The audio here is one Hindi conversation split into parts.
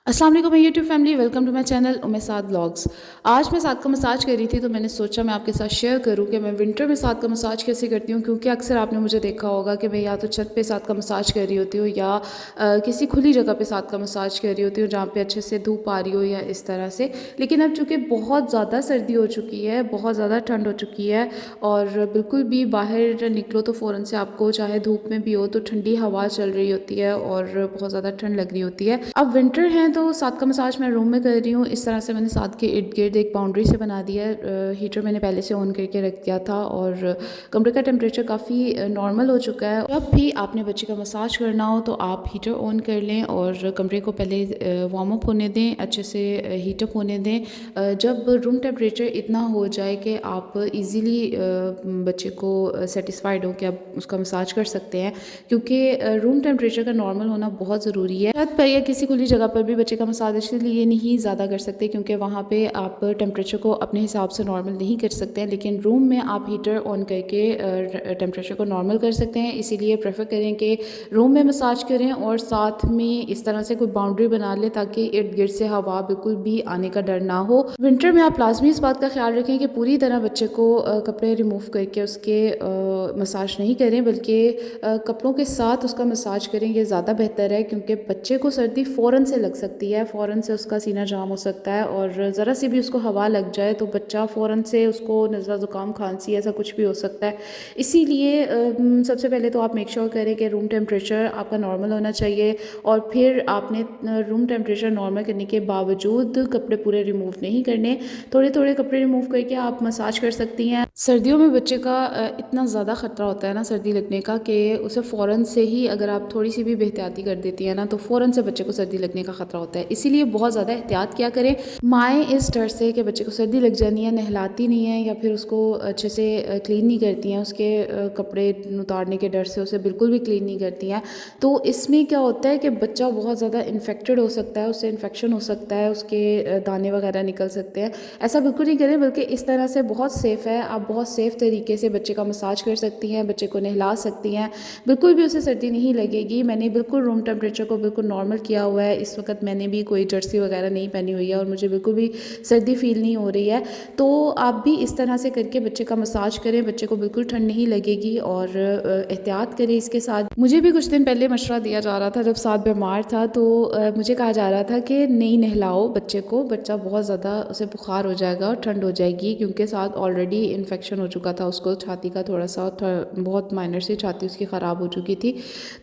अस्सलाम वालेकुम my YouTube family, welcome to my channel Umme Saad vlogs. आज मैं साद का मसाज कर रही थी तो मैंने सोचा मैं आपके साथ शेयर करूं कि मैं विंटर में साद का मसाज कैसे करती हूं, क्योंकि अक्सर आपने मुझे देखा होगा कि मैं या तो छत पे साद का मसाज कर रही होती हूँ या किसी खुली जगह पे साद का मसाज कर रही होती हूँ जहाँ पे अच्छे से धूप आ रही हो या इस तरह से। लेकिन अब चूँकि बहुत ज़्यादा सर्दी हो चुकी है, बहुत ज़्यादा ठंड हो चुकी है और बिल्कुल भी बाहर निकलो तो फ़ौरन से आपको चाहे धूप में भी हो तो ठंडी हवा चल रही होती है और बहुत ज़्यादा ठंड लग रही होती है। अब विंटर है तो साद का मसाज मैं रूम में कर रही हूँ। इस तरह से मैंने साद के इर्द गिर्द एक बाउंड्री से बना दिया है। हीटर मैंने पहले से ऑन करके रख दिया था और कमरे का टेम्परेचर काफ़ी नॉर्मल हो चुका है। जब भी आपने बच्चे का मसाज करना हो तो आप हीटर ऑन कर लें और कमरे को पहले वार्म अप होने दें, अच्छे से हीट अप होने दें। जब रूम टेम्परेचर इतना हो जाए कि आप इजीली बच्चे को सेटिस्फाइड हो कि आप उसका मसाज कर सकते हैं, क्योंकि रूम टेम्परेचर का नॉर्मल होना बहुत ज़रूरी है। छत पर या किसी खुली जगह पर भी बच्चे का मसाज इसलिए नहीं ज़्यादा कर सकते क्योंकि वहाँ पे आप टेम्परेचर को अपने हिसाब से नॉर्मल नहीं कर सकते हैं, लेकिन रूम में आप हीटर ऑन करके टेम्परेचर को नॉर्मल कर सकते हैं। इसीलिए प्रेफर करें कि रूम में मसाज करें और साथ में इस तरह से कोई बाउंड्री बना लें ताकि इर्द गिर्द से हवा बिल्कुल भी आने का डर ना हो। विंटर में आप लाजमी इस बात का ख्याल रखें कि पूरी तरह बच्चे को कपड़े रिमूव करके उसके मसाज नहीं करें, बल्कि कपड़ों के साथ उसका मसाज करें, ये ज़्यादा बेहतर है क्योंकि बच्चे को सर्दी फ़ौरन से लग सकती है, फ़ौरन से उसका सीना जाम हो सकता है और ज़रा सी भी उसको हवा लग जाए तो बच्चा फ़ौरन से उसको नज़ला ज़ुकाम खांसी ऐसा कुछ भी हो सकता है। इसीलिए सबसे पहले तो आप मेक श्योर करें कि रूम टेम्परेचर आपका नॉर्मल होना चाहिए और फिर आपने रूम टेम्परेचर नॉर्मल करने के बावजूद कपड़े पूरे रिमूव नहीं करने, थोड़े थोड़े कपड़े रिमूव करके आप मसाज कर सकती हैं। सर्दियों में बच्चे का इतना ज़्यादा ख़तरा होता है ना सर्दी लगने का कि उसे फ़ौरन से ही अगर आप थोड़ी सी भी बेहतियाती कर देती हैं ना तो फ़ौरन से बच्चे को सर्दी लगने का ख़तरा होता है। इसीलिए बहुत ज़्यादा एहतियात किया करें। माएँ इस डर से कि बच्चे को सर्दी लग जानी है नहलाती नहीं है या फिर उसको अच्छे से क्लीन नहीं करती हैं, उसके कपड़े उतारने के डर से उसे बिल्कुल भी क्लीन नहीं करती हैं। तो इसमें क्या होता है कि बच्चा बहुत ज़्यादा इन्फेक्टेड हो सकता है, उससे इन्फेक्शन हो सकता है, उसके दाने वगैरह निकल सकते हैं। ऐसा बिल्कुल नहीं करें, बल्कि इस तरह से बहुत सेफ़ है। आप बहुत सेफ़ तरीके से बच्चे का मसाज कर सकती हैं, बच्चे को नहला सकती हैं, बिल्कुल भी उसे सर्दी नहीं लगेगी। मैंने बिल्कुल रूम टेम्परेचर को बिल्कुल नॉर्मल किया हुआ है। इस वक्त मैंने भी कोई जर्सी वगैरह नहीं पहनी हुई है और मुझे बिल्कुल भी सर्दी फील नहीं हो रही है। तो आप भी इस तरह से करके बच्चे का मसाज करें, बच्चे को बिल्कुल ठंड नहीं लगेगी और एहतियात करें इसके साथ। मुझे भी कुछ दिन पहले मशवरा दिया जा रहा था जब साथ बीमार था, तो मुझे कहा जा रहा था कि नहीं नहलाओ बच्चे को, बच्चा बहुत ज़्यादा उसे बुखार हो जाएगा और ठंड हो जाएगी, क्योंकि साथ ऑलरेडी इन्फेक्शन हो चुका था उसको, छाती का थोड़ा सा बहुत माइनर सी छाती उसकी ख़राब हो चुकी थी।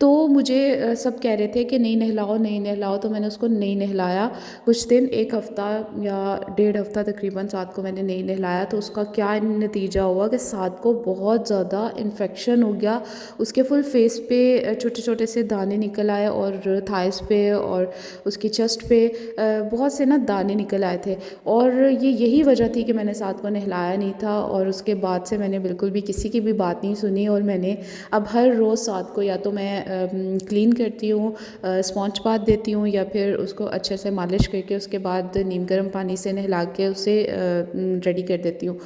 तो मुझे सब कह रहे थे कि नहीं नहलाओ नहीं नहलाओ, तो मैंने उसको नहीं नहलाया कुछ दिन, 1 हफ़्ता या 1.5 हफ़्ता तकरीबन साद को मैंने नहीं नहलाया। तो उसका क्या नतीजा हुआ कि साद को बहुत ज़्यादा इन्फेक्शन हो गया, उसके फुल फेस पे छोटे छोटे से दाने निकल आए और थाइस पे और उसकी चेस्ट पे बहुत से ना दाने निकल आए थे और ये यही वजह थी कि मैंने साद को नहलाया नहीं था। और उसके बाद से मैंने बिल्कुल भी किसी की भी बात नहीं सुनी और मैंने अब हर रोज़ साद को या तो मैं क्लीन करती हूँ, स्पॉन्ज बाथ देती हूँ या फिर उसको अच्छे से मालिश करके उसके बाद नीम गर्म पानी से नहला के उसे रेडी कर देती हूँ।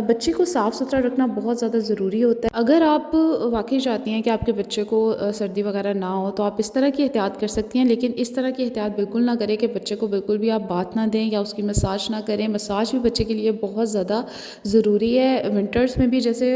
बच्चे को साफ़ सुथरा रखना बहुत ज़्यादा ज़रूरी होता है। अगर आप वाकई चाहती हैं कि आपके बच्चे को सर्दी वगैरह ना हो तो आप इस तरह की एहतियात कर सकती हैं, लेकिन इस तरह की एहतियात बिल्कुल ना करें कि बच्चे को बिल्कुल भी आप बात ना दें या उसकी मसाज ना करें। मसाज भी बच्चे के लिए बहुत ज़्यादा ज़रूरी है। विंटर्स में भी जैसे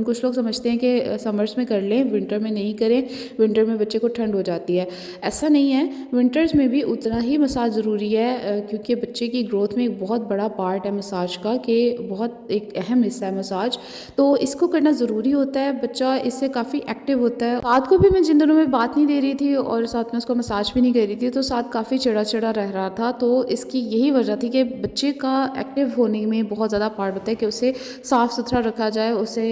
कुछ लोग समझते हैं कि समर्स में कर लें, विंटर में नहीं करें, विंटर में बच्चे को ठंड हो जाती है। ऐसा नहीं है, विंटर्स में भी उतना ही मसाज ज़रूरी है, क्योंकि बच्चे की ग्रोथ में एक बहुत बड़ा पार्ट है मसाज का, कि बहुत एक अहम हिस्सा है मसाज, तो इसको करना ज़रूरी होता है। बच्चा इससे काफ़ी एक्टिव होता है। साथ को भी मैं जिन दिनों में बात नहीं दे रही थी और साथ में उसको मसाज भी नहीं कर रही थी तो साथ काफ़ी चिड़ा चिड़ा रह रहा था, तो इसकी यही वजह थी कि बच्चे का एक्टिव होने में बहुत ज़्यादा पार्ट होता है कि उसे साफ़ सुथरा रखा जाए, उसे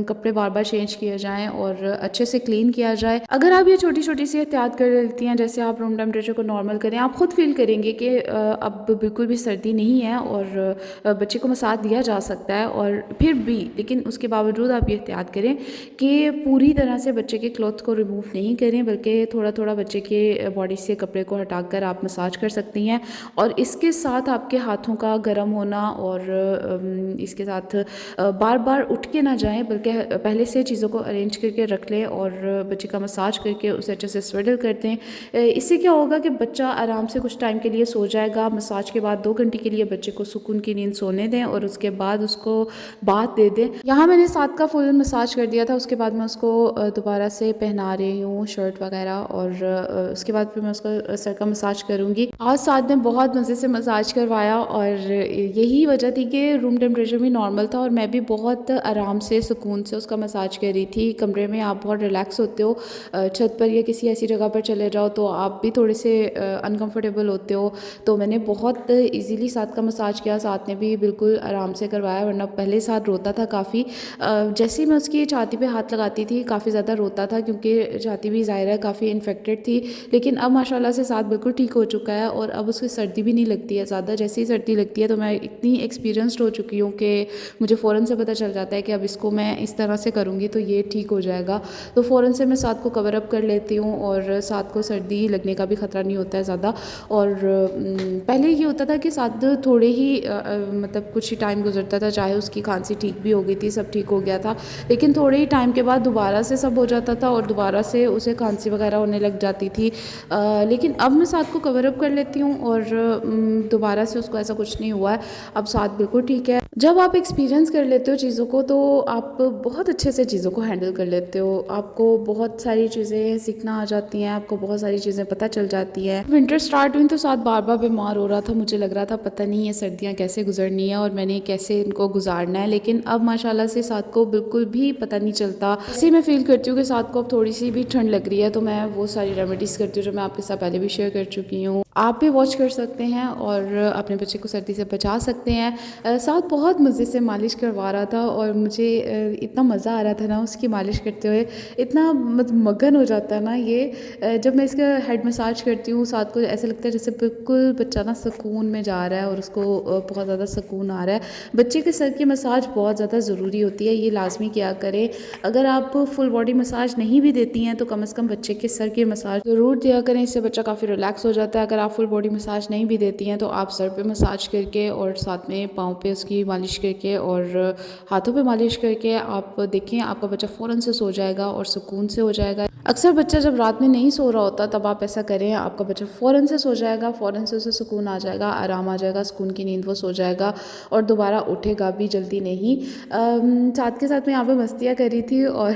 कपड़े बार बार चेंज किए जाएँ और अच्छे से क्लीन किया जाए। अगर आप ये छोटी छोटी सी एहतियात कर लेती हैं, जैसे आप रूम टेम्परेचर को नॉर्मल करें, आप खुद फील करेंगे कि अब बिल्कुल भी सर्दी नहीं है और बच्चे को मसाज दिया जा सकता है। और फिर भी लेकिन उसके बावजूद आप ये एहतियात करें कि पूरी तरह से बच्चे के क्लॉथ को रिमूव नहीं करें, बल्कि थोड़ा थोड़ा बच्चे के बॉडी से कपड़े को हटाकर आप मसाज कर सकती हैं। और इसके साथ आपके हाथों का गर्म होना और इसके साथ साथ बार बार उठ के ना जाएं, बल्कि पहले से चीज़ों को अरेंज करके रख लें और बच्चे का मसाज करके उसे अच्छे से स्वेडल कर दें। इससे क्या होगा कि बच्चा आराम से कुछ टाइम के लिए सो जाएगा। मसाज के बाद 2 घंटे के लिए बच्चे को सुकून की नींद सोने दें और उसके बाद उसको बाथ दे दें। यहाँ मैंने 7 का फुल मसाज कर दिया था, उसके बाद मैं उसको दोबारा से पहना रही हूँ शर्ट वगैरह, और उसके बाद फिर मैं उसका सर का मसाज करूँगी। आज 7 ने बहुत मज़े से मसाज करवाया और यही वजह थी कि रूम टेम्परेचर भी नॉर्मल था और मैं भी बहुत आराम से सुकून से उसका मसाज कर रही थी। कमरे में आप बहुत रिलैक्स होते हो, छत पर या किसी ऐसी जगह पर चले जाओ तो आप भी थोड़े से अनकंफर्टेबल होते हो। तो मैंने बहुत इजीली 7 का मसाज किया, 7 ने भी बिल्कुल आराम से करवाया, वरना पहले 7 रोता था काफ़ी। जैसे ही मैं उसकी छाती पे हाथ लगाती थी काफ़ी ज़्यादा रोता था, क्योंकि छाती भी ज़ाहिर है काफ़ी इन्फेक्टेड थी। लेकिन अब माशाल्लाह से 7 बिल्कुल ठीक हो चुका है और अब उसकी सर्दी भी नहीं लगती है ज़्यादा। जैसे ही सर्दी लगती है तो मैं इतनी एक्सपीरियंस्ड हो चुकी हूँ कि मुझे फ़ौरन से पता चल जाता है कि अब इसको मैं इस तरह से करूँगी तो ये ठीक हो जाएगा। तो फ़ौरन से मैं 7 को कवर अप कर लेती हूँ और 7 को सर्दी लगने का भी ख़तरा नहीं होता है ज़्यादा। और पहले ये होता था कि 7 थोड़े ही मतलब कुछ ही टाइम गुजरता था, चाहे उसकी खांसी ठीक भी हो गई थी, सब ठीक हो गया था, लेकिन थोड़े ही टाइम के बाद दोबारा से सब हो जाता था और दोबारा से उसे खांसी वगैरह होने लग जाती थी। लेकिन अब मैं 7 को कवर अप कर लेती हूँ और दोबारा से उसको ऐसा कुछ नहीं हुआ है। अब 7 बिल्कुल ठीक है। जब आप एक्सपीरियंस कर लेते हो चीज़ों को तो आप बहुत अच्छे से चीज़ों को हैंडल कर लेते हो। आपको बहुत सारी चीज़ें सीखना आ जाती हैं, आपको बहुत सारी चीज़ें पता चल जाती हैं। विंटर स्टार्ट हुई तो 7 बार बार बीमार हो रहा था। मुझे लग रहा था पता नहीं ये सर्दियाँ कैसे गुजरनी है और मैंने कैसे इनको गुजारना है, लेकिन अब माशाल्लाह से 7 को बिल्कुल भी पता नहीं चलता। ऐसे मैं फील करती हूँ कि 7 को अब थोड़ी सी भी ठंड लग रही है तो मैं वो सारी रेमेडीज़ करती हूँ जो मैं आपके साथ पहले भी शेयर कर चुकी हूँ। आप भी वॉच कर सकते हैं और अपने बच्चे को सर्दी से बचा सकते हैं। 7 बहुत मज़े से मालिश करवा रहा था और मुझे इतना मज़ा आ रहा था ना उसकी मालिश करते हुए, इतना मगन हो जाता है ना ये। जब मैं इसका हेड मसाज करती हूँ 7 को ऐसा लगता है जैसे बिल्कुल बच्चा ना सुकून में जा रहा है और उसको बहुत ज़्यादा सुकून आ रहा है। बच्चे के सर की मसाज बहुत ज़्यादा ज़रूरी होती है, ये लाजमी किया करें। अगर आप फुल बॉडी मसाज नहीं भी देती हैं तो कम से कम बच्चे के सर की मसाज ज़रूर दिया करें, इससे बच्चा काफ़ी रिलैक्स हो जाता है। अगर आप फुल बॉडी मसाज नहीं भी देती हैं तो आप सर पे मसाज करके और साथ में पाँव पे उसकी मालिश करके और हाथों पे मालिश करके आप देखें आपका बच्चा फ़ौरन से सो जाएगा और सुकून से हो जाएगा। अक्सर बच्चा जब रात में नहीं सो रहा होता तब आप ऐसा करें, आपका बच्चा फ़ौरन से सो जाएगा, फ़ौरन से उसे सुकून आ जाएगा, आराम आ जाएगा, सुकून की नींद वो सो जाएगा और दोबारा उठेगा भी जल्दी नहीं। साथ के साथ मैं यहाँ पे मस्तियाँ कर रही थी और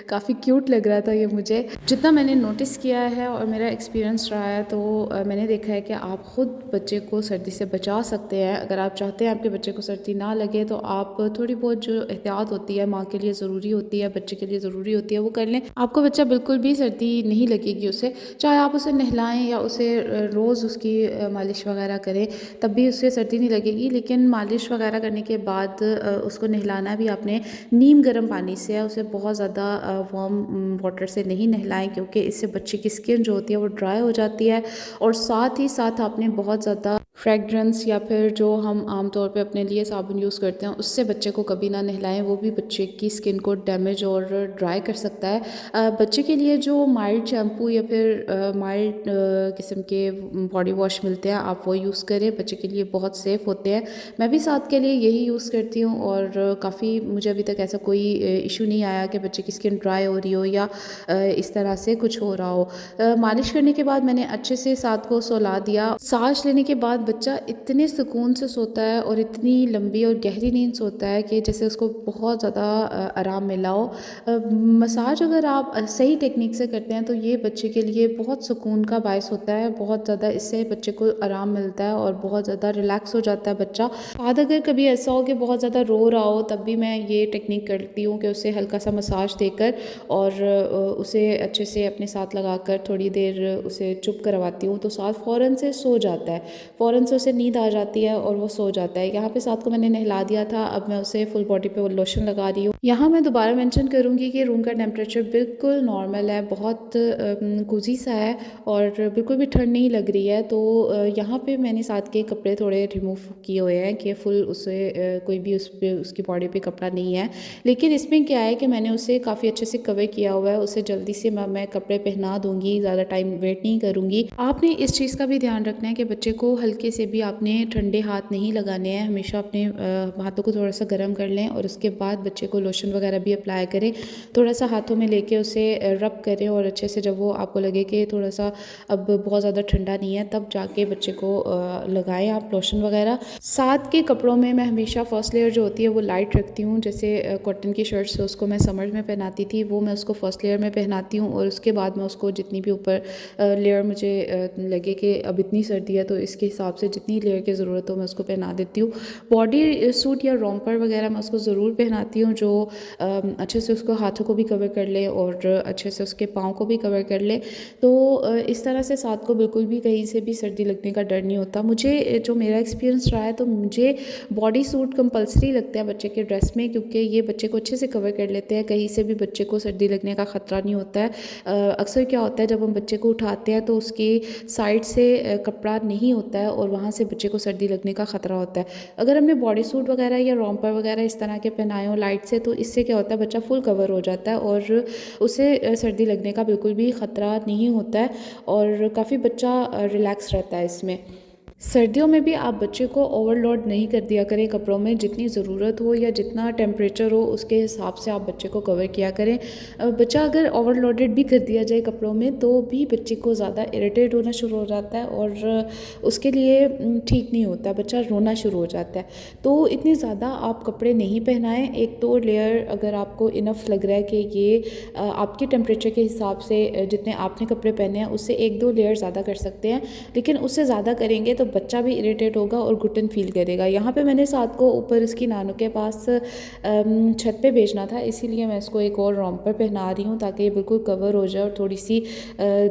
काफ़ी क्यूट लग रहा था ये मुझे। जितना मैंने नोटिस किया है और मेरा एक्सपीरियंस रहा है तो मैंने देखा है कि आप ख़ुद बच्चे को सर्दी से बचा सकते हैं। अगर आप चाहते हैं आपके बच्चे को सर्दी ना लगे तो आप थोड़ी बहुत जो एहतियात होती है माँ के लिए ज़रूरी होती है, बच्चे के लिए ज़रूरी होती है, वो कर लें। आपको बच्चा बिल्कुल भी सर्दी नहीं लगेगी उसे, चाहे आप उसे नहलाएं या उसे रोज़ उसकी मालिश वगैरह करें तब भी उससे सर्दी नहीं लगेगी। लेकिन मालिश वगैरह करने के बाद उसको नहलाना भी आपने नीम गर्म पानी से है, उसे बहुत ज़्यादा वार्म वाटर से नहीं नहलाएं क्योंकि इससे बच्चे की स्किन जो होती है वो ड्राई हो जाती है। और साथ ही साथ आपने बहुत ज़्यादा फ्रेगरेंस या फिर जो हम आमतौर पे अपने लिए साबुन यूज़ करते हैं उससे बच्चे को कभी ना नहलाएं, वो भी बच्चे की स्किन को डैमेज और ड्राई कर सकता है। बच्चे के लिए जो माइल्ड शैम्पू या फिर माइल्ड किस्म के बॉडी वॉश मिलते हैं आप वो यूज़ करें, बच्चे के लिए बहुत सेफ़ होते हैं। मैं भी 7 के लिए यही यूज़ करती हूँ और काफ़ी मुझे अभी तक ऐसा कोई इशू नहीं आया कि बच्चे की स्किन ड्राई हो रही हो या इस तरह से कुछ हो रहा हो। मालिश करने के बाद मैंने अच्छे से 7 को सुला दिया। सांस लेने के बाद बच्चा इतने सुकून से सोता है और इतनी लंबी और गहरी नींद सोता है कि जैसे उसको बहुत ज़्यादा आराम मिला हो। मसाज अगर आप सही टेक्निक से करते हैं तो ये बच्चे के लिए बहुत सुकून का बायस होता है, बहुत ज़्यादा इससे बच्चे को आराम मिलता है और बहुत ज़्यादा रिलैक्स हो जाता है बच्चा। शायद अगर कभी ऐसा हो कि बहुत ज़्यादा रो रहा हो तब भी मैं ये टेक्निक करती हूँ कि उसे हल्का सा मसाज देकर और उसे अच्छे से अपने साथ लगाकर थोड़ी देर उसे चुप करवाती हूँ तो साथ फ़ौरन से सो जाता है, फ़ौरन से उसे नींद आ जाती है और वो सो जाता है। यहाँ पे 7 को मैंने नहला दिया था, अब मैं उसे फुल बॉडी पे लोशन लगा रही हूँ। यहाँ मैं दोबारा मेंशन करूँगी कि रूम का टेम्परेचर बिल्कुल नॉर्मल है, बहुत कोज़ी सा है और बिल्कुल भी ठंड नहीं लग रही है। तो यहाँ पे मैंने 7 के कपड़े थोड़े रिमूव किए हुए हैं कि फुल उसे कोई भी उस पर उसकी बॉडी पे कपड़ा नहीं है। लेकिन इसमें क्या है कि मैंने उसे काफ़ी अच्छे से कवर किया हुआ है, उसे जल्दी से मैं कपड़े पहना दूँगी, ज़्यादा टाइम वेट नहीं करूँगी। आपने इस चीज़ का भी ध्यान रखना है कि बच्चे को हल्के तरीके से भी आपने ठंडे हाथ नहीं लगाने हैं। हमेशा अपने हाथों को थोड़ा सा गर्म कर लें और उसके बाद बच्चे को लोशन वगैरह भी अप्लाई करें। थोड़ा सा हाथों में लेके उसे रब करें और अच्छे से जब वो आपको लगे कि थोड़ा सा अब बहुत ज़्यादा ठंडा नहीं है, तब जाके बच्चे को लगाएं आप लोशन वगैरह। साथ के कपड़ों में मैं हमेशा फर्स्ट लेयर जो होती है वो लाइट रखती हूँ। जैसे कॉटन की शर्ट्स उसको मैं समर में पहनाती थी, वो मैं उसको फर्स्ट लेयर में पहनाती हूँ और उसके बाद मैं उसको जितनी भी ऊपर लेयर मुझे लगे कि अब इतनी सर्दी है तो इसके हिसाब से जितनी लेयर की ज़रूरत हो मैं उसको पहना देती हूँ। बॉडी सूट या रोम्पर वगैरह मैं उसको ज़रूर पहनाती हूँ जो अच्छे से उसको हाथों को भी कवर कर ले और अच्छे से उसके पाँव को भी कवर कर ले। तो इस तरह से साथ को बिल्कुल भी कहीं से भी सर्दी लगने का डर नहीं होता। मुझे जो मेरा एक्सपीरियंस रहा है तो मुझे बॉडी सूट कंपलसरी लगता है बच्चे के ड्रेस में, क्योंकि ये बच्चे को अच्छे से कवर कर लेते हैं, कहीं से भी बच्चे को सर्दी लगने का ख़तरा नहीं होता है। अक्सर क्या होता है जब हम बच्चे को उठाते हैं तो उसकी साइड से कपड़ा नहीं होता है और वहाँ से बच्चे को सर्दी लगने का ख़तरा होता है। अगर हमने बॉडी सूट वगैरह या रोम्पर वगैरह इस तरह के पहनाए हो लाइट से, तो इससे क्या होता है बच्चा फुल कवर हो जाता है और उसे सर्दी लगने का बिल्कुल भी ख़तरा नहीं होता है और काफ़ी बच्चा रिलैक्स रहता है इसमें। सर्दियों में भी आप बच्चे को ओवरलोड नहीं कर दिया करें कपड़ों में। जितनी ज़रूरत हो या जितना टेम्परेचर हो उसके हिसाब से आप बच्चे को कवर किया करें। बच्चा अगर ओवरलोडेड भी कर दिया जाए कपड़ों में तो भी बच्चे को ज़्यादा इरिटेट होना शुरू हो जाता है और उसके लिए ठीक नहीं होता, बच्चा रोना शुरू हो जाता है। तो इतनी ज़्यादा आप कपड़े नहीं पहनाएं। 1-2 लेयर अगर आपको इनफ लग रहा है कि ये आपके टेम्परेचर के हिसाब से जितने आपने कपड़े पहने हैं उससे 1-2 लेयर ज़्यादा कर सकते हैं, लेकिन उससे ज़्यादा करेंगे तो बच्चा भी इरिटेट होगा और घुटन फील करेगा। यहाँ पे मैंने साथ को ऊपर इसकी नानों के पास छत पे भेजना था, इसीलिए मैं इसको एक और रोम्पर पहना रही हूँ ताकि ये बिल्कुल कवर हो जाए और थोड़ी सी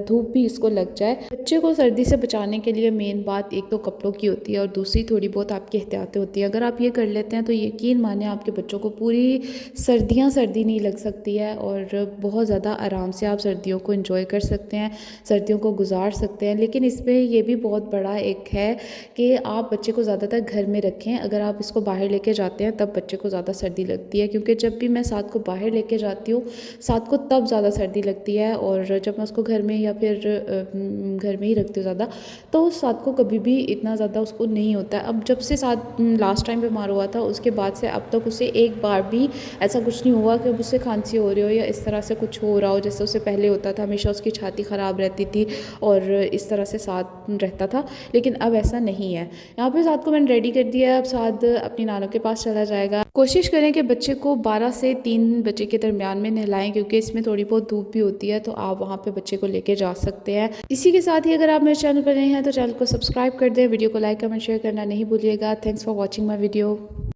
धूप भी इसको लग जाए। बच्चे को सर्दी से बचाने के लिए मेन बात एक तो कपड़ों की होती है और दूसरी थोड़ी बहुत आपकी एहतियातें होती है। अगर आप ये कर लेते हैं तो यकीन माने आपके बच्चों को पूरी सर्दी नहीं लग सकती है और बहुत ज़्यादा आराम से आप सर्दियों को इंजॉय कर सकते हैं, सर्दियों को गुजार सकते हैं। लेकिन इसमें ये भी बहुत बड़ा एक है कि आप बच्चे को ज़्यादातर घर में रखें। अगर आप इसको बाहर लेके जाते हैं तब बच्चे को ज़्यादा सर्दी लगती है, क्योंकि जब भी मैं साथ को बाहर लेके जाती हूँ साथ को तब ज़्यादा सर्दी लगती है और जब मैं उसको घर में या फिर घर में ही रखती हूँ ज़्यादा, तो साथ को कभी भी इतना ज़्यादा उसको नहीं होता है। अब जब से साथ लास्ट टाइम बीमार हुआ था उसके बाद से अब तक उसे एक बार भी ऐसा कुछ नहीं हुआ कि अब उससे खांसी हो रही हो या इस तरह से कुछ हो रहा हो जैसे उसे पहले होता था। हमेशा उसकी छाती ख़राब रहती थी और इस तरह से साथ रहता था, लेकिन अब ऐसा नहीं है। यहाँ पे साथ को मैंने रेडी कर दिया है, अब साथ अपनी नानों के पास चला जाएगा। कोशिश करें कि बच्चे को 12 से 3 बजे के दरमियान में नहलाएं, क्योंकि इसमें थोड़ी बहुत धूप भी होती है, तो आप वहाँ पे बच्चे को लेके जा सकते हैं। इसी के साथ ही अगर आप मेरे चैनल पर नए हैं तो चैनल को सब्सक्राइब कर दें, वीडियो को लाइक कमेंट शेयर करना नहीं भूलिएगा। Thanks for watching my video.